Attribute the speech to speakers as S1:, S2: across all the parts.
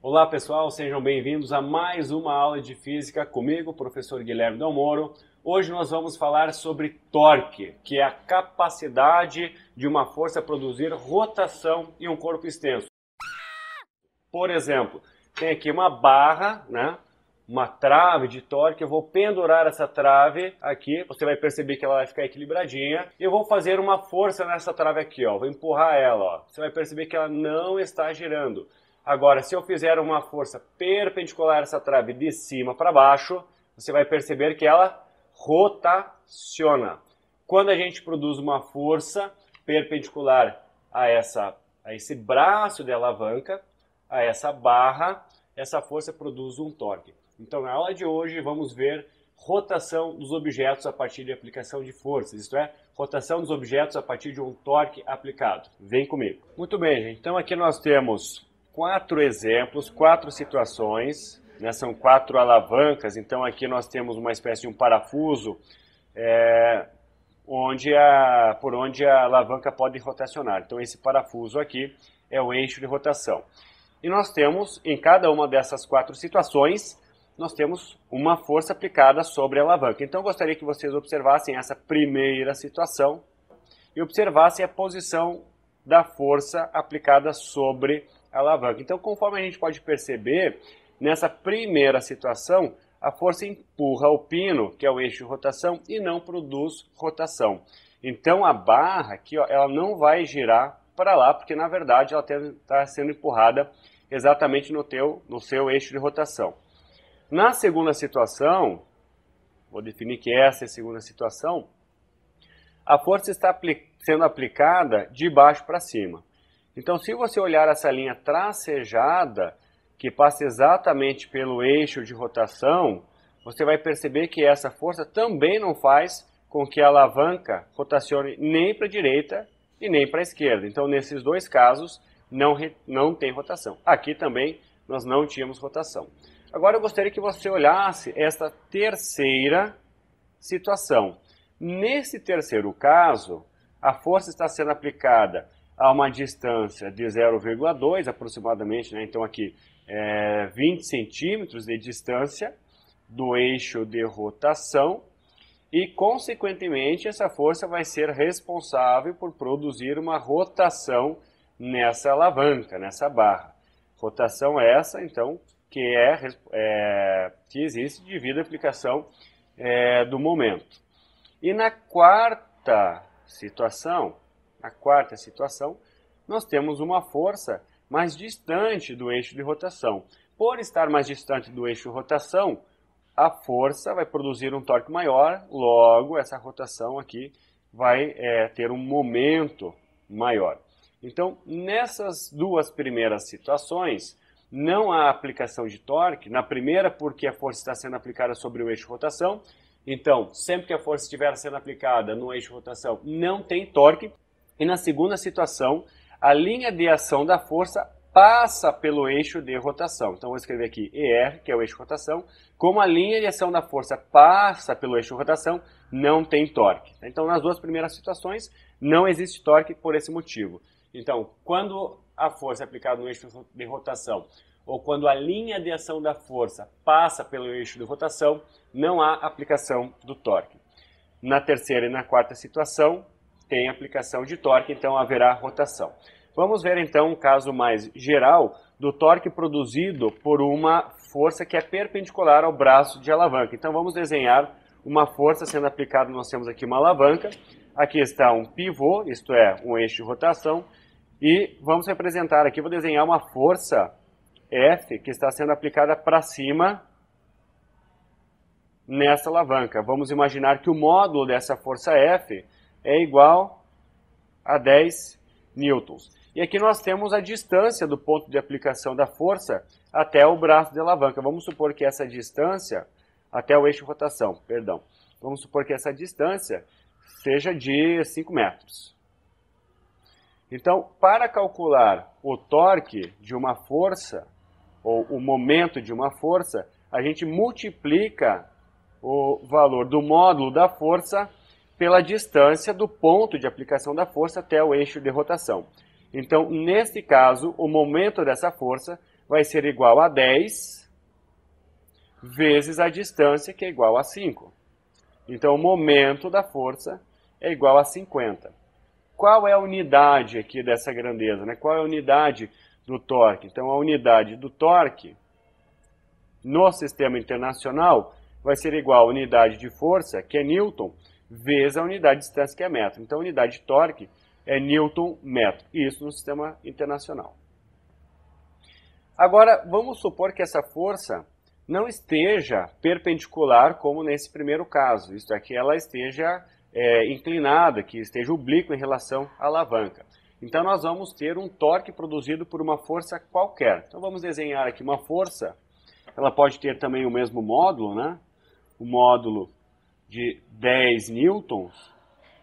S1: Olá pessoal, sejam bem-vindos a mais uma aula de física comigo, professor Guilherme Del Moro. Hoje nós vamos falar sobre torque, que é a capacidade de uma força produzir rotação em um corpo extenso. Por exemplo, tem aqui uma barra, uma trave de torque, eu vou pendurar essa trave aqui, você vai perceber que ela vai ficar equilibradinha. Eu vou fazer uma força nessa trave aqui, vou empurrar ela, você vai perceber que ela não está girando. Agora, se eu fizer uma força perpendicular a essa trave de cima para baixo, você vai perceber que ela rotaciona. Quando a gente produz uma força perpendicular a esse braço de alavanca, a essa barra, essa força produz um torque. Então, na aula de hoje, vamos ver rotação dos objetos a partir de aplicação de forças, isto é, rotação dos objetos a partir de um torque aplicado. Vem comigo. Muito bem, gente. Então, aqui nós temos 4 exemplos, 4 situações, são 4 alavancas. Então aqui nós temos uma espécie de um parafuso por onde a alavanca pode rotacionar. Então esse parafuso aqui é o eixo de rotação. E nós temos, em cada uma dessas 4 situações, nós temos uma força aplicada sobre a alavanca. Então eu gostaria que vocês observassem essa primeira situação e observassem a posição da força aplicada sobre a alavanca. Então, conforme a gente pode perceber, nessa primeira situação, a força empurra o pino, que é o eixo de rotação, e não produz rotação. Então, a barra aqui, ela não vai girar para lá, porque na verdade ela está sendo empurrada exatamente no seu eixo de rotação. Na segunda situação, vou definir que essa é a segunda situação, a força está sendo aplicada de baixo para cima. Então, se você olhar essa linha tracejada, que passa exatamente pelo eixo de rotação, você vai perceber que essa força também não faz com que a alavanca rotacione nem para a direita e nem para a esquerda. Então, nesses dois casos, não tem rotação. Aqui também nós não tínhamos rotação. Agora, eu gostaria que você olhasse esta terceira situação. Nesse terceiro caso, a força está sendo aplicada a uma distância de 0,2 aproximadamente, então aqui 20 centímetros de distância do eixo de rotação e, consequentemente, essa força vai ser responsável por produzir uma rotação nessa alavanca, nessa barra. Rotação essa, então, que existe devido à aplicação do momento. E na quarta situação, nós temos uma força mais distante do eixo de rotação. Por estar mais distante do eixo de rotação, a força vai produzir um torque maior, logo essa rotação aqui vai ter um momento maior. Então, nessas duas primeiras situações, não há aplicação de torque. Na primeira, porque a força está sendo aplicada sobre o eixo de rotação. Então, sempre que a força estiver sendo aplicada no eixo de rotação, não tem torque. E na segunda situação, a linha de ação da força passa pelo eixo de rotação. Então, vou escrever aqui ER, que é o eixo de rotação. Como a linha de ação da força passa pelo eixo de rotação, não tem torque. Então, nas duas primeiras situações, não existe torque por esse motivo. Então, quando a força é aplicada no eixo de rotação, ou quando a linha de ação da força passa pelo eixo de rotação, não há aplicação do torque. Na terceira e na quarta situação, tem aplicação de torque, então haverá rotação. Vamos ver então um caso mais geral do torque produzido por uma força que é perpendicular ao braço de alavanca. Então vamos desenhar uma força sendo aplicada, nós temos aqui uma alavanca, aqui está um pivô, isto é, um eixo de rotação, e vamos representar aqui, vou desenhar uma força F que está sendo aplicada para cima nessa alavanca. Vamos imaginar que o módulo dessa força F é igual a 10 newtons. E aqui nós temos a distância do ponto de aplicação da força até o braço de alavanca. Vamos supor que essa distância, até o eixo de rotação, perdão. Vamos supor que essa distância seja de 5 metros. Então, para calcular o torque de uma força, ou o momento de uma força, a gente multiplica o valor do módulo da força pela distância do ponto de aplicação da força até o eixo de rotação. Então, neste caso, o momento dessa força vai ser igual a 10 vezes a distância, que é igual a 5. Então, o momento da força é igual a 50. Qual é a unidade aqui dessa grandeza, né? Qual é a unidade do torque? Então, a unidade do torque no sistema internacional vai ser igual à unidade de força, que é Newton, vezes a unidade de distância, que é metro. Então, a unidade de torque é Newton-metro. Isso no sistema internacional. Agora, vamos supor que essa força não esteja perpendicular como nesse primeiro caso. Isto é, que ela esteja inclinada, que esteja oblíqua em relação à alavanca. Então, nós vamos ter um torque produzido por uma força qualquer. Então, vamos desenhar aqui uma força. Ela pode ter também o mesmo módulo, né? O módulo de 10 newtons.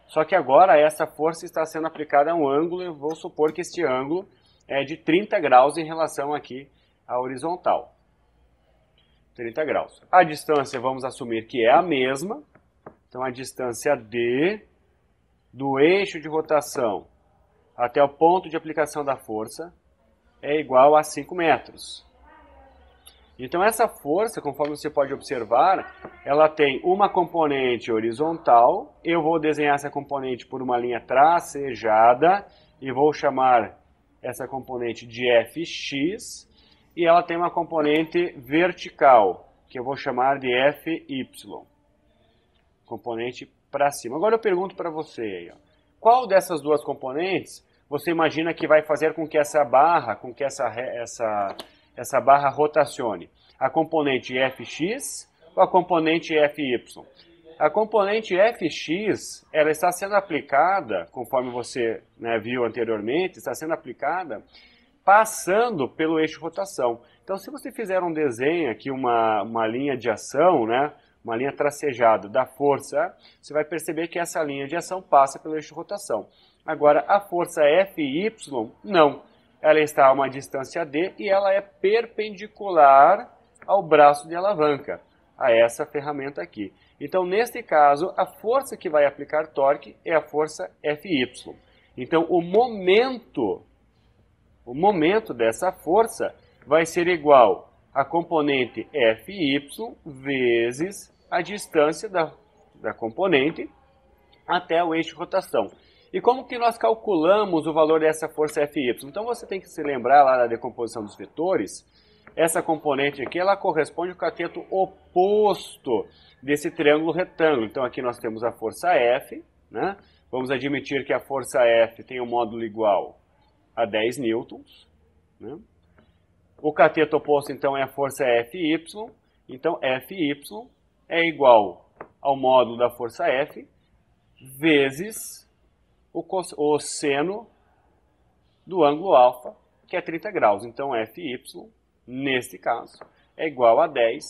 S1: Só que agora essa força está sendo aplicada a um ângulo, e vou supor que este ângulo é de 30 graus em relação aqui à horizontal. 30 graus. A distância vamos assumir que é a mesma. Então a distância D do eixo de rotação até o ponto de aplicação da força é igual a 5 metros. Então essa força, conforme você pode observar, ela tem uma componente horizontal. Eu vou desenhar essa componente por uma linha tracejada e vou chamar essa componente de Fx. E ela tem uma componente vertical, que eu vou chamar de Fy. Componente para cima. Agora eu pergunto para você aí, ó, qual dessas duas componentes você imagina que vai fazer com que essa barra, essa barra rotacione? A componente Fx ou a componente Fy? A componente Fx, ela está sendo aplicada, conforme você, né, viu anteriormente, está sendo aplicada passando pelo eixo de rotação. Então, se você fizer um desenho aqui, uma linha de ação, né, uma linha tracejada da força, você vai perceber que essa linha de ação passa pelo eixo de rotação. Agora, a força Fy, não. Ela está a uma distância d e ela é perpendicular ao braço de alavanca, a essa ferramenta aqui. Então, neste caso, a força que vai aplicar torque é a força Fy. Então, o momento dessa força vai ser igual a componente Fy vezes a distância da componente até o eixo de rotação. E como que nós calculamos o valor dessa força Fy? Então você tem que se lembrar lá da decomposição dos vetores. Essa componente aqui, ela corresponde ao cateto oposto desse triângulo retângulo. Então aqui nós temos a força F, né? Vamos admitir que a força F tem um módulo igual a 10 newtons, né? O cateto oposto então é a força Fy. Então Fy é igual ao módulo da força F vezes o seno do ângulo alfa, que é 30 graus. Então, Fy, neste caso, é igual a 10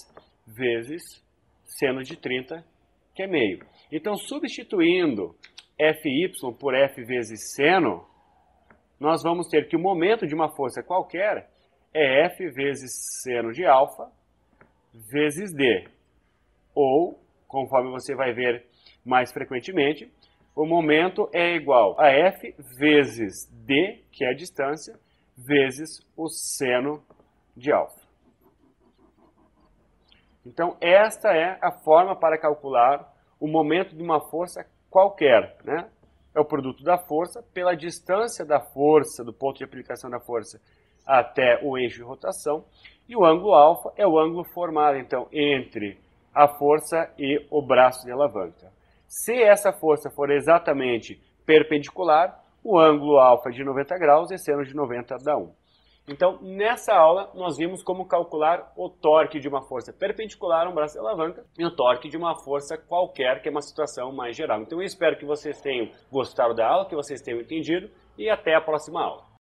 S1: vezes seno de 30, que é meio. Então, substituindo Fy por F vezes seno, nós vamos ter que o momento de uma força qualquer é F vezes seno de alfa vezes D. Ou, conforme você vai ver mais frequentemente, o momento é igual a F vezes D, que é a distância, vezes o seno de alfa. Então, esta é a forma para calcular o momento de uma força qualquer, né? É o produto da força pela distância da força, do ponto de aplicação da força, até o eixo de rotação. E o ângulo alfa é o ângulo formado, então, entre a força e o braço de alavanca. Se essa força for exatamente perpendicular, o ângulo alfa é de 90 graus e seno de 90 dá 1. Então, nessa aula, nós vimos como calcular o torque de uma força perpendicular a um braço de alavanca e o torque de uma força qualquer, que é uma situação mais geral. Então, eu espero que vocês tenham gostado da aula, que vocês tenham entendido e até a próxima aula.